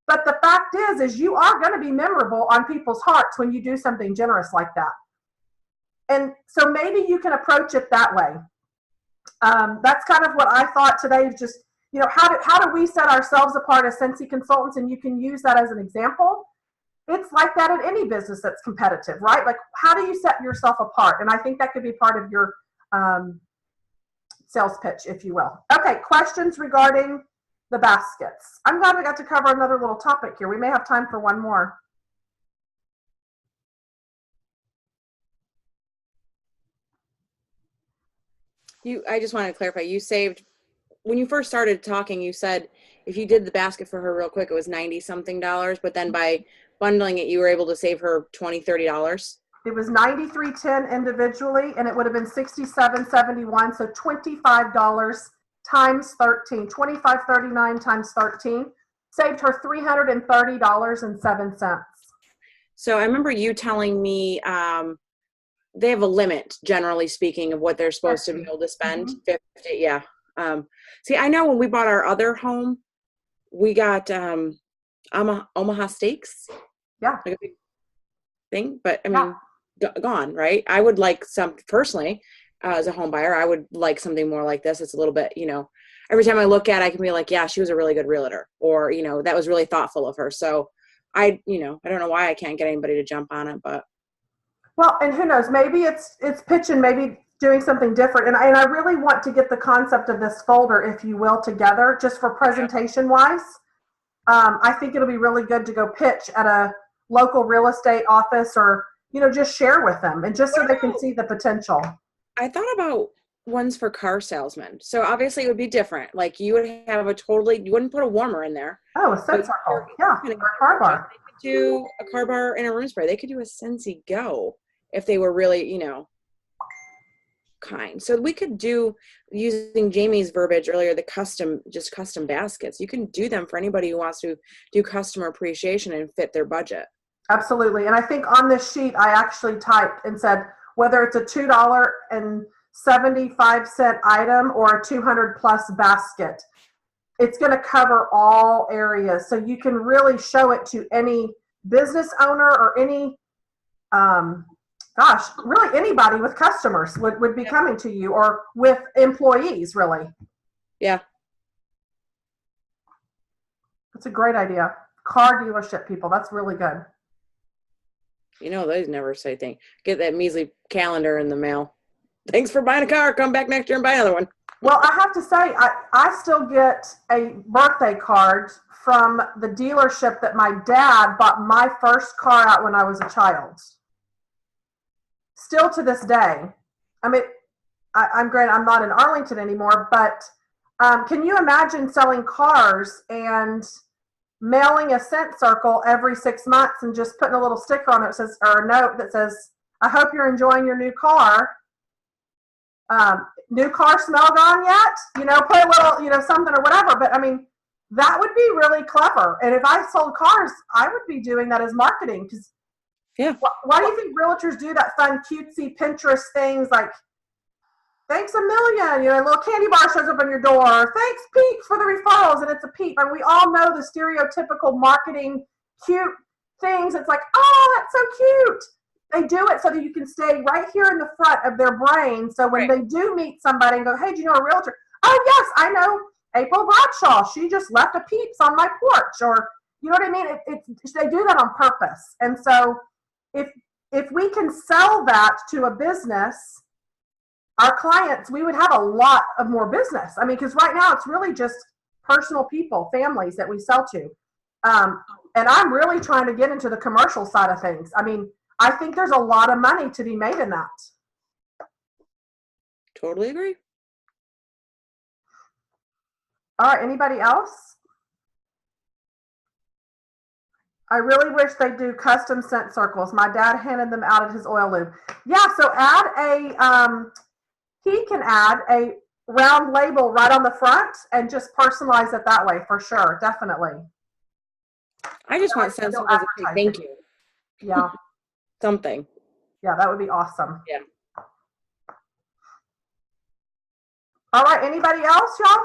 but the fact is you are going to be memorable on people's hearts when you do something generous like that. And so maybe you can approach it that way. That's kind of what I thought today, is just, how do we set ourselves apart as Scentsy consultants? And you can use that as an example. It's like that in any business that's competitive, right? Like, how do you set yourself apart? And I think that could be part of your sales pitch, if you will. Okay, questions regarding the baskets. I'm glad we got to cover another little topic here. We may have time for one more. I just wanted to clarify, you saved, when you first started talking, you said if you did the basket for her real quick, it was $90 something, but then by bundling it, you were able to save her $20, $30. It was $93.10 individually, and it would have been $67.71. So $25 times 13, $25.39 times 13, saved her $330.07. So I remember you telling me they have a limit, generally speaking, of what they're supposed to be able to spend. Mm-hmm. 50, yeah. See, I know when we bought our other home, we got Omaha steaks. Yeah. Like a big thing, but I mean, gone, right? I would like some, personally, as a home buyer, I would like something more like this. It's a little bit, every time I look at it, I can be like, yeah, she was a really good realtor, or, that was really thoughtful of her. So I don't know why I can't get anybody to jump on it, but. Well, and who knows, maybe it's pitching, maybe doing something different. And I really want to get the concept of this folder, if you will, together, just for presentation wise. I think it'll be really good to go pitch at a local real estate office, or, just share with them, and just so they can see the potential. I thought about ones for car salesmen. So obviously it would be different. Like you would have you wouldn't put a warmer in there. Oh, a scent circle. Yeah, or a car bar. They could do a car bar and a room spray. They could do a Scentsy Go if they were really, kind. So we could do, using Jamie's verbiage earlier, the custom baskets. You can do them for anybody who wants to do customer appreciation and fit their budget. Absolutely. And I think on this sheet, I actually typed and said, whether it's a $2.75 item or a 200 plus basket, it's going to cover all areas. So you can really show it to any business owner or any, really anybody with customers would be coming to you, or with employees, really. Yeah. That's a great idea. Car dealership people, that's really good. Those never say thank. Get that measly calendar in the mail. Thanks for buying a car. Come back next year and buy another one. Well, I have to say, I still get a birthday card from the dealership that my dad bought my first car at when I was a child. Still to this day. I mean, I'm great. I'm not in Arlington anymore, but can you imagine selling cars and mailing a scent circle every 6 months and just putting a little sticker on it that says, or a note that says, I hope you're enjoying your new car. New car smell gone yet? Put a little, something or whatever. But I mean, that would be really clever. And if I sold cars, I would be doing that as marketing. Because yeah. Why do you think realtors do that fun, cutesy Pinterest things like, thanks a million, a little candy bar shows up on your door. Thanks, Pete, for the referrals, and it's a Pete. And we all know the stereotypical marketing cute things. It's like, oh, that's so cute. They do it so that you can stay right here in the front of their brain. So when they do meet somebody and go, hey, do you know a realtor? Oh, yes, I know April Bradshaw. She just left a Peeps on my porch. Or, you know what I mean? They do that on purpose. And so if we can sell that to a business, our clients, we would have a lot of more business. I mean, because right now it's really just personal people, families that we sell to. And I'm really trying to get into the commercial side of things. I mean, I think there's a lot of money to be made in that. Totally agree. All right, anybody else? I really wish they do custom scent circles. My dad handed them out at his oil lube. Yeah, so he can add a round label right on the front and just personalize it that way, for sure, definitely. I just want to send someone to say thank you. Yeah. Something. Yeah, that would be awesome. Yeah. All right, anybody else, y'all?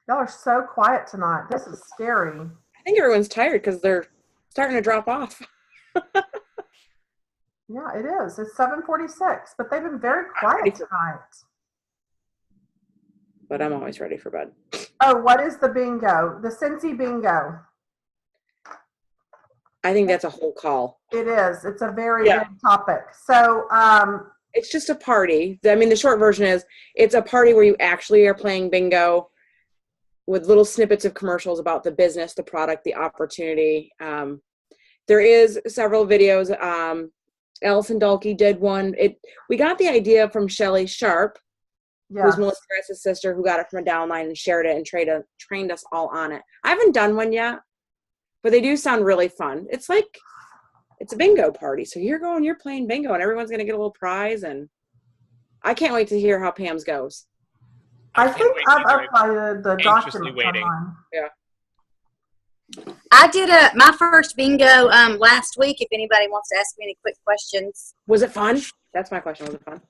Y'all are so quiet tonight. This is scary. I think everyone's tired because they're starting to drop off. Yeah, it is. It's 7:46, but they've been very quiet tonight. But I'm always ready for bed. Oh, what is the bingo? The Scentsy bingo. I think that's a whole call. It is. It's a very big topic. So, it's just a party. I mean, the short version is it's a party where you actually are playing bingo with little snippets of commercials about the business, the product, the opportunity. There is several videos. Allison Dalkey did one. We got the idea from Shelly Sharp, who's Melissa Grass's sister, who got it from a downline and shared it and trained us all on it. I haven't done one yet, but they do sound really fun. It's like, it's a bingo party. So you're playing bingo and everyone's going to get a little prize. And I can't wait to hear how Pam's goes. I think I've uploaded the document waiting. online. Yeah. I did my first bingo last week. If anybody wants to ask me any quick questions, Was it fun? That's my question. Was it fun?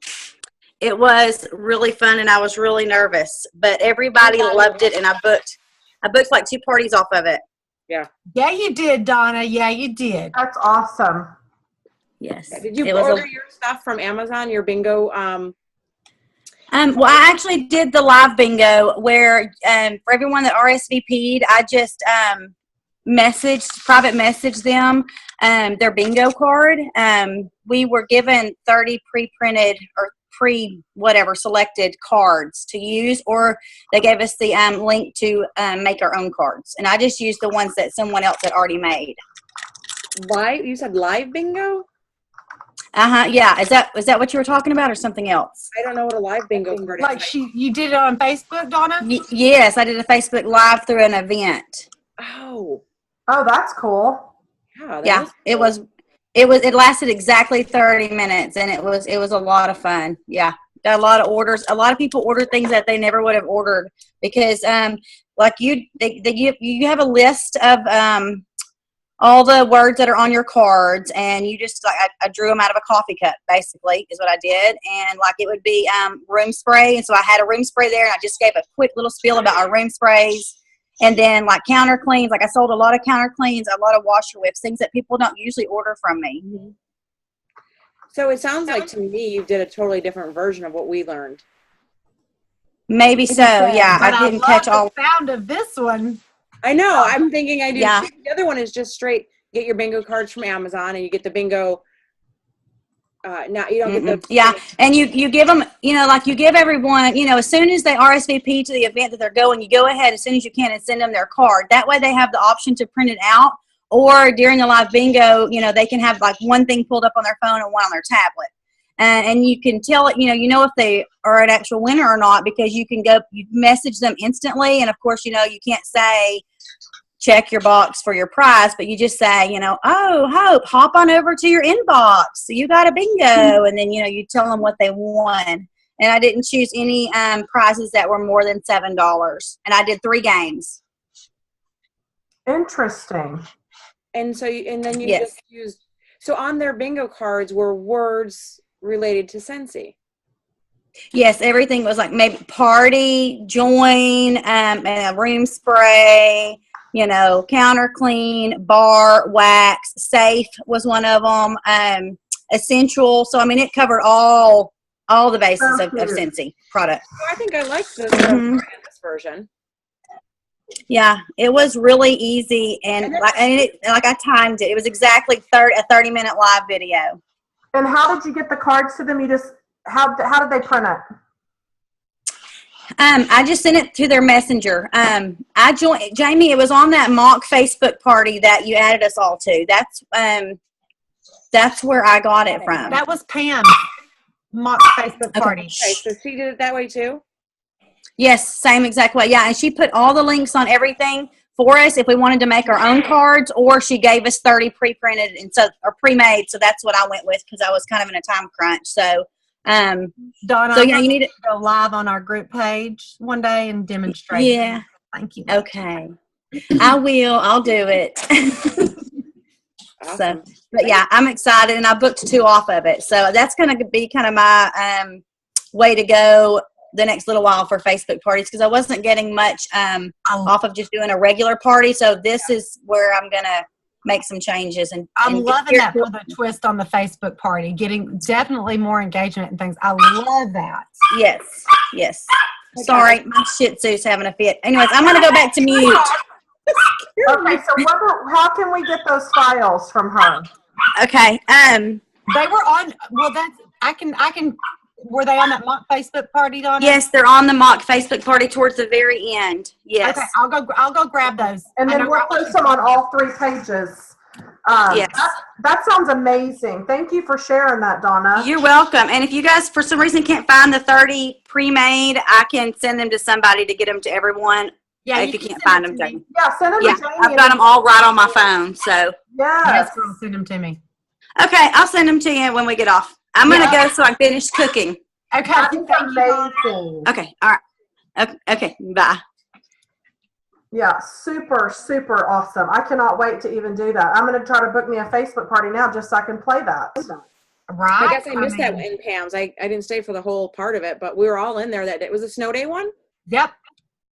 it was really fun, and I was really nervous, but everybody loved it, and I booked like 2 parties off of it. Yeah. Yeah, you did, Donna. Yeah, you did. That's awesome. Yes. Did you order your stuff from Amazon? Your bingo? Well, I actually did the live bingo where for everyone that RSVP'd, I just private messaged them their bingo card. We were given 30 pre-printed or selected cards to use, or they gave us the link to make our own cards. And I just used the ones that someone else had already made. Why? You said live bingo? Yeah. Is that what you were talking about, or something else? I don't know what a live bingo card is. Like you did it on Facebook, Donna? Yes, I did a Facebook Live through an event. Oh, that's cool. yeah. It lasted exactly 30 minutes, and it was a lot of fun. Yeah, got a lot of orders. A lot of people ordered things that they never would have ordered because, like you have a list of all the words that are on your cards, and you just I drew them out of a coffee cup, basically, is what I did. And like it would be room spray, and so I had a room spray there, and I just gave a quick little spiel about our room sprays. And then like counter cleans, like I sold a lot of counter cleans, a lot of washer whips, things that people don't usually order from me. Mm-hmm. So it sounds like to me you did a totally different version of what we learned. Maybe so, yeah. But I didn't catch all. the sound of this one. I know. I'm thinking I do. Yeah. The other one is just straight. Get your bingo cards from Amazon, and you get the bingo. Now you don't get the. Yeah, and you give them, like you give everyone, as soon as they RSVP to the event that they're going, you go ahead as soon as you can and send them their card. That way they have the option to print it out, or during the live bingo, they can have like one thing pulled up on their phone and one on their tablet. And you can tell it, if they are an actual winner or not, because you message them instantly. And of course, you can't say, check your box for your prize, but you just say, oh, Hope, hop on over to your inbox. So you got a bingo. And then, you tell them what they won. And I didn't choose any prizes that were more than $7. And I did 3 games. Interesting. And so, then you Yes. just used, so on their bingo cards were words related to Scentsy. Yes, everything was like maybe party, join, and a room spray, counter clean, bar, wax, safe was one of them, essential. So, it covered all the bases of Scentsy product. So I think I like this, this version. Yeah, it was really easy, and I timed it. It was exactly a 30-minute live video. And how did you get the cards to them? How did they print it? I just sent it to their messenger. I joined Jamie. It was on that mock Facebook party that you added us all to. That's where I got it from. That was Pam's mock Facebook party. Okay, so she did it that way too? Yes, same exact way. Yeah, and she put all the links on everything for us if we wanted to make our own cards, or she gave us 30 pre-printed or pre-made. So that's what I went with because I was kind of in a time crunch. So. Donna, so yeah, you need to go live on our group page one day and demonstrate. Yeah. Thank you. Okay. I will. I'll do it. Awesome. So, but yeah, I'm excited, and I booked 2 off of it. So that's going to be kind of my way to go the next little while for Facebook parties because I wasn't getting much off of just doing a regular party. So this is where I'm going to make some changes. And I'm and loving that for the twist on the Facebook party, getting definitely more engagement and things. I love that. Yes. Sorry, my Shih Tzu's having a fit. Anyways, I'm going to go back to mute. Okay, so how can we get those files from her? Okay. They were on. Well, that's I can. Were they on that mock Facebook party, Donna? Yes, they're on the mock Facebook party towards the very end. Yes. Okay, I'll go grab those. And then we'll post them on all 3 pages. Yes. That sounds amazing. Thank you for sharing that, Donna. You're welcome. And if you guys, for some reason, can't find the 30 pre-made, I can send them to somebody to get them to everyone. Yeah, if you can't find them, Jamie. Yeah, send them Yeah, to Jamie. I've got them all right on my phone. So. Yes. Girl, send them to me. Okay, I'll send them to you when we get off. I'm going to go so I finish cooking. Okay, That's thank you, Donna. amazing. Okay, all right. Okay, bye. Yeah, super, super awesome. I cannot wait to even do that. I'm going to try to book me a Facebook party now just so I can play that. Right. I guess I missed that in Pam's. I didn't stay for the whole part of it, but we were all in there that day. Was it snow day one? Yep.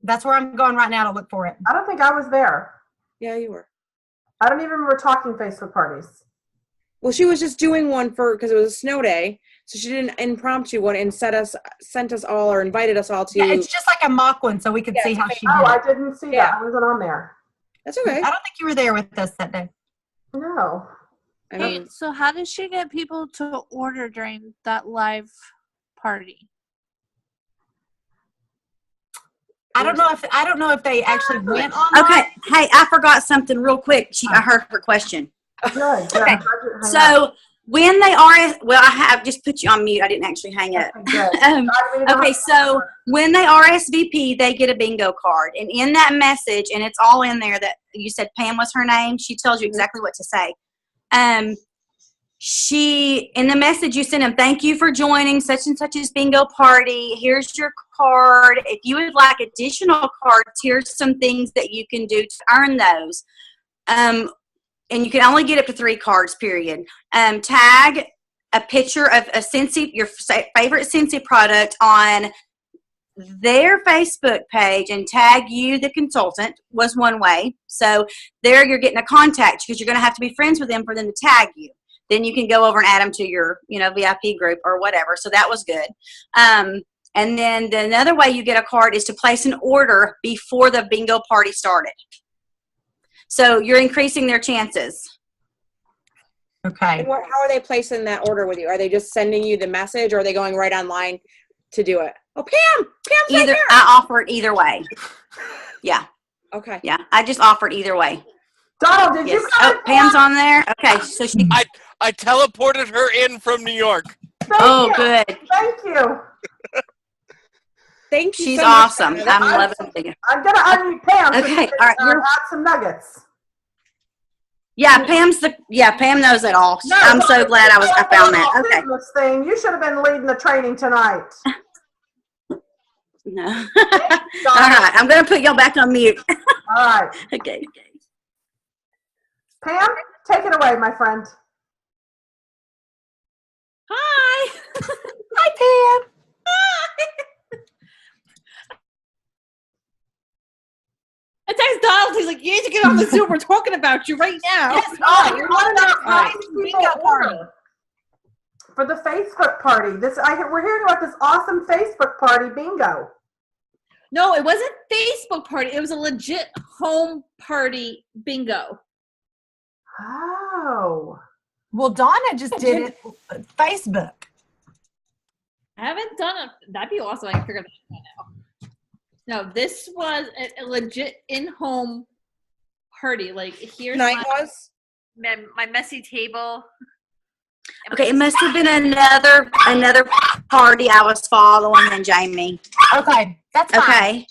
That's where I'm going right now to look for it. I don't think I was there. Yeah, you were. I don't even remember talking Facebook parties. Well, she was just doing one because it was a snow day. So she did an impromptu one and sent us all or invited us all to. Yeah, it's just like a mock one, so we could see how she did. Oh, I didn't see that. I wasn't on there. That's okay. I don't think you were there with us that day. No. I mean, So how does she get people to order during that live party? I don't know if they actually went on. Okay, hey, I forgot something real quick. I heard her question. Good. Okay. So when they are, well, I have just put you on mute. I didn't actually hang up. Okay, so when they RSVP, they get a bingo card. And in that message, and it's all in there that you said Pam was her name, she tells you exactly what to say. In the message you send them, thank you for joining such and such's bingo party. Here's your card. If you would like additional cards, here's some things that you can do to earn those. And you can only get up to 3 cards, period. Tag a picture of your favorite Scentsy product on their Facebook page and tag you, the consultant, was one way. So there you're getting a contact because you're going to have to be friends with them for them to tag you. Then you can go over and add them to your, VIP group or whatever. So that was good. And then another way you get a card is to place an order before the bingo party started. So you're increasing their chances. Okay. and how are they placing that order with you? Are they just sending you the message or are they going right online to do it? Oh, Pam's right here. I offer it either way. Yeah. Okay. Yeah. I just offered either way. Donald, did Yes. you come? Oh, Pam's on there. Okay. So she. I teleported her in from New York. Oh, good. Thank you. Thank you. She's so much, awesome. Donna. I'm loving it. I'm going to unmute Pam. so Okay, you can, all right, add some nuggets. Yeah, Pam knows it all. No, I'm so glad I found that. Okay. Business thing. You should have been leading the training tonight. No. All right. I'm going to put y'all back on mute. All right. Okay. Pam, take it away, my friend. Hi. Hi, Pam. I text Donald. He's like, "You need to get on the Zoom. We're talking about you right now." Yes, oh, you're one of those Right. bingo party. For the Facebook party. We're hearing about this awesome Facebook party bingo. No, it wasn't Facebook party. It was a legit home party bingo. Oh. Well, Donna just did it Facebook. I haven't done it. That'd be awesome. I can figure that out now. No, this was a legit in-home party. Like, here's Tonight was? my messy table. Okay, it must have been another party I was following than Jamie. Okay, that's fine. Okay.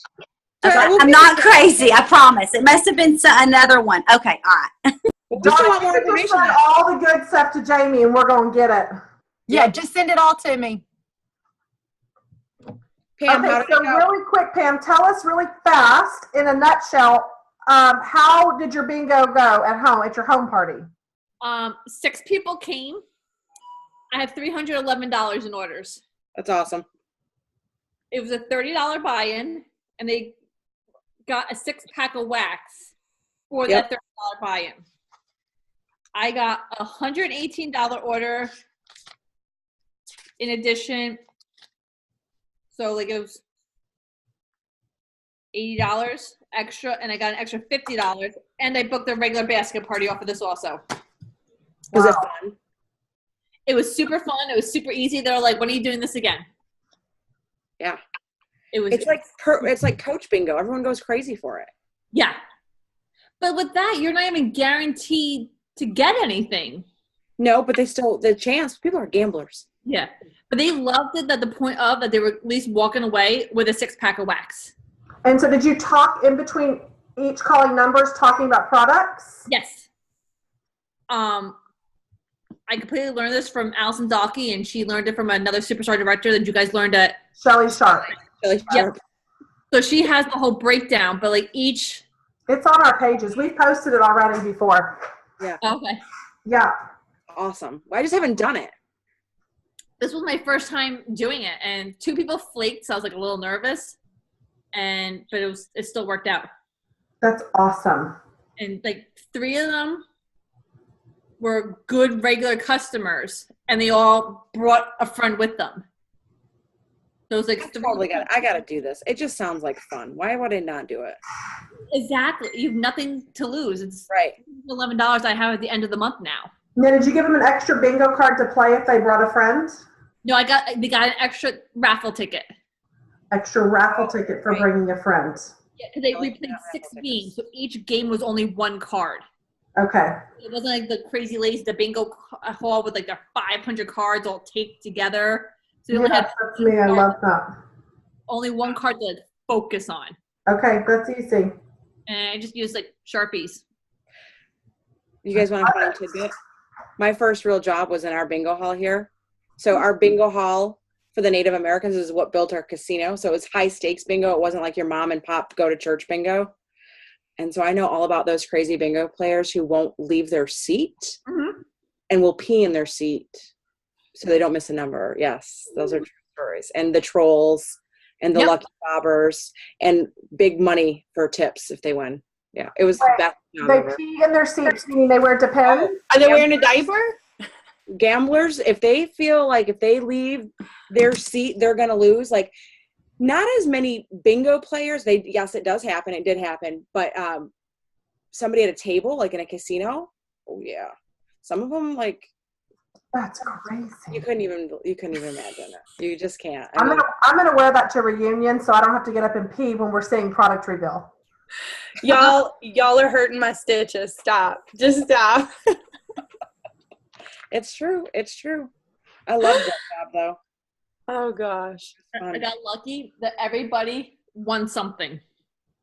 So Okay, we'll I'm get not to- crazy. I promise. It must have been another one. Okay. All right. We still Donna, want more you just information. send all the good stuff to Jamie and we're going to get it. Yeah, just send it all to me. Pam, how Okay, did so it go? really quick, Pam, tell us really fast, in a nutshell, how did your bingo go at your home party? 6 people came. I have $311 in orders. That's awesome. it was a $30 buy-in, and they got a 6-pack of wax for that $30 buy-in. I got a $118 order in addition. So like it was $80 extra, and I got an extra $50, and I booked a regular basket party off of this also. Was it fun? It was super fun. It was super easy. They're like, "When are you doing this again?" Yeah. It's like Coach Bingo. Everyone goes crazy for it. Yeah. But with that, you're not even guaranteed to get anything. No, but they still, the chance, people are gamblers. Yeah. But they loved it at the point of that they were at least walking away with a 6-pack of wax. And so did you talk in between each calling numbers, talking about products? Yes. I completely learned this from Allison Dalkey, and she learned it from another Superstar director that you guys learned at Shelly Sharp. Yep. So she has the whole breakdown, but like each. It's on our pages. We've posted it already before. Yeah. Okay. Yeah. Awesome. Well, I just haven't done it. This was my first time doing it, and 2 people flaked, so I was like a little nervous, but it still worked out. That's awesome. And like 3 of them were good regular customers, and they all brought a friend with them. So it was like I gotta do this. It just sounds like fun. Why would I not do it? Exactly. You have nothing to lose. It's right. $11 I have at the end of the month now. Now, did you give them an extra bingo card to play if they brought a friend? No, they got an extra raffle ticket. Extra raffle ticket for bringing a friend. Yeah, because we played 6 games, so each game was only 1 card. Okay. It wasn't like the crazy ladies, the bingo hall with like the 500 cards all taped together. So they only had that's me. I love that. only 1 card to focus on. Okay, that's easy. And I just used like Sharpies. You guys want a funny tidbit? My first real job was in our bingo hall here. So our bingo hall for the Native Americans is what built our casino. So it was high stakes bingo. It wasn't like your mom and pop go to church bingo. And so I know all about those crazy bingo players who won't leave their seat and will pee in their seat so they don't miss a number. Yes, those are true stories. And the trolls and the lucky bobbers and big money for tips if they win. Yeah, it was the best job They ever. pee in their seats, meaning they wear Depends? Are they wearing a diaper? Gamblers, if they feel like if they leave their seat, they're going to lose. Like, not as many bingo players. Yes, it does happen. It did happen. But somebody at a table, like in a casino, oh yeah. Some of them, like, that's crazy. You couldn't even imagine it. You just can't. I'm gonna wear that to reunion so I don't have to get up and pee when we're saying product reveal. Y'all are hurting my stitches. Stop. Just stop. It's true. It's true. I love that job though. Oh gosh. I got lucky that everybody won something.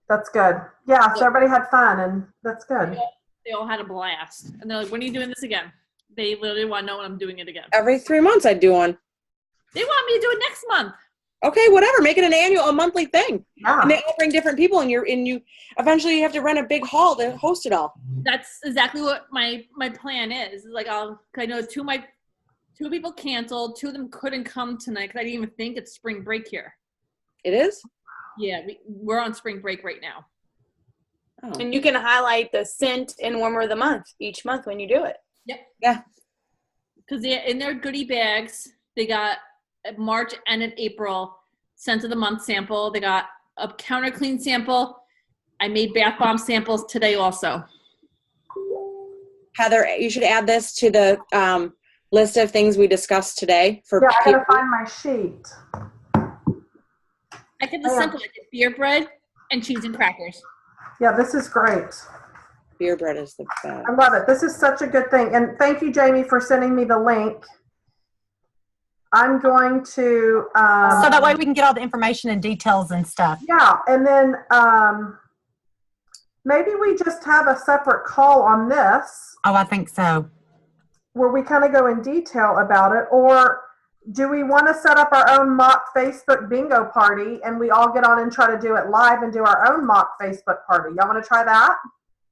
That's good. Yeah, so everybody had fun, and that's good. They all had a blast. And they're like, when are you doing this again? They literally want to know when I'm doing it again. Every 3 months I'd do one. They want me to do it next month. Okay, whatever. Make it a monthly thing. Yeah. And they all bring different people, and you eventually you have to rent a big hall to host it all. That's exactly what my plan is. Like I know two people canceled. 2 of them couldn't come tonight because I didn't even think it's spring break here. It is? Yeah, we're on spring break right now. Oh. And you can highlight the scent and warmer of the month each month when you do it. Yep. Yeah. Because in their goodie bags, they got a March and an April scent of the month sample. They got a counter clean sample. I made bath bomb samples today also. Heather, you should add this to the list of things we discussed today. Yeah, I gotta find my sheet. I did the simple. I did beer bread and cheese and crackers. Yeah, this is great. Beer bread is the best. I love it. This is such a good thing. And thank you, Jamie, for sending me the link. I'm going to... so that way we can get all the information and details and stuff. Yeah, and then maybe we just have a separate call on this. Oh, I think so. Where we kind of go in detail about it. Or do we want to set up our own mock Facebook bingo party and we all get on and try to do it live and do our own mock Facebook party? Y'all want to try that?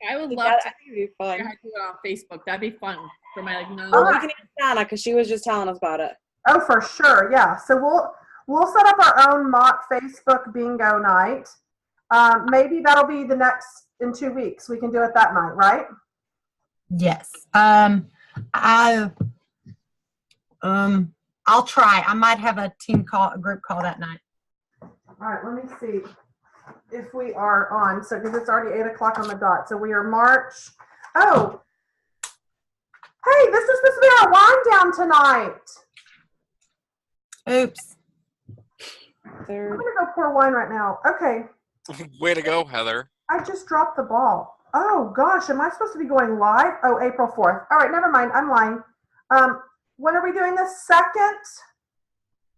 I would love to be fun. do it on Facebook. That'd be fun for my Oh, we can ask Donna because she was just telling us about it. Oh, for sure. Yeah. So We'll set up our own mock Facebook bingo night. Maybe that'll be the next in 2 weeks. We can do it that night, right? Yes. I'll try. I might have a group call that night. All right, let me see if we are on. So, because it's already 8 o'clock on the dot. So we are March. Oh, hey, this is supposed to be our wine down tonight. Oops. I'm going to go pour wine right now. Okay. Way to go, Heather. I just dropped the ball. Oh, gosh. Am I supposed to be going live? Oh, April 4th. All right, never mind. I'm lying. When are we doing this? 2nd?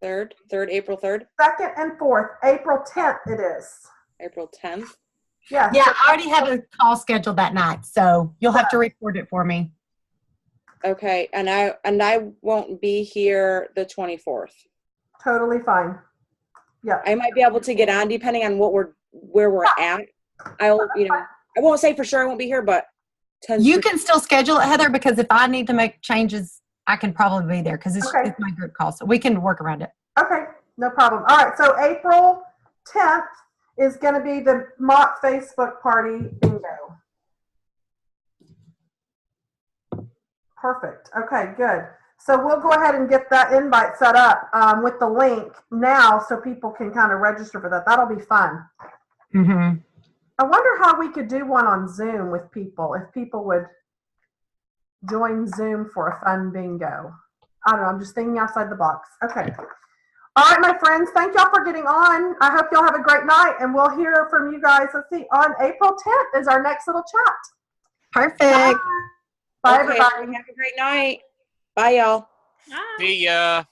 3rd, April 3rd? 2nd and 4th. April 10th it is. April 10th? Yes. Yeah, I already have a call scheduled that night, so you'll have to record it for me. Okay, and I won't be here the 24th. Totally fine. Yeah. I might be able to get on depending on where we're at. I won't say for sure I won't be here, but you can still schedule it, Heather, because if I need to make changes, I can probably be there because it's my group call, so we can work around it. Okay, no problem. All right, so April 10th is going to be the mock Facebook party bingo. Perfect. Okay, good. So we'll go ahead and get that invite set up with the link now so people can kind of register for that. That'll be fun. Mm-hmm. I wonder how we could do one on Zoom with people, if people would join Zoom for a fun bingo. I don't know. I'm just thinking outside the box. Okay. All right, my friends. Thank y'all for getting on. I hope y'all have a great night, and we'll hear from you guys. Let's see. On April 10th is our next little chat. Perfect. Bye, okay, everybody. have a great night. Bye, y'all. See ya.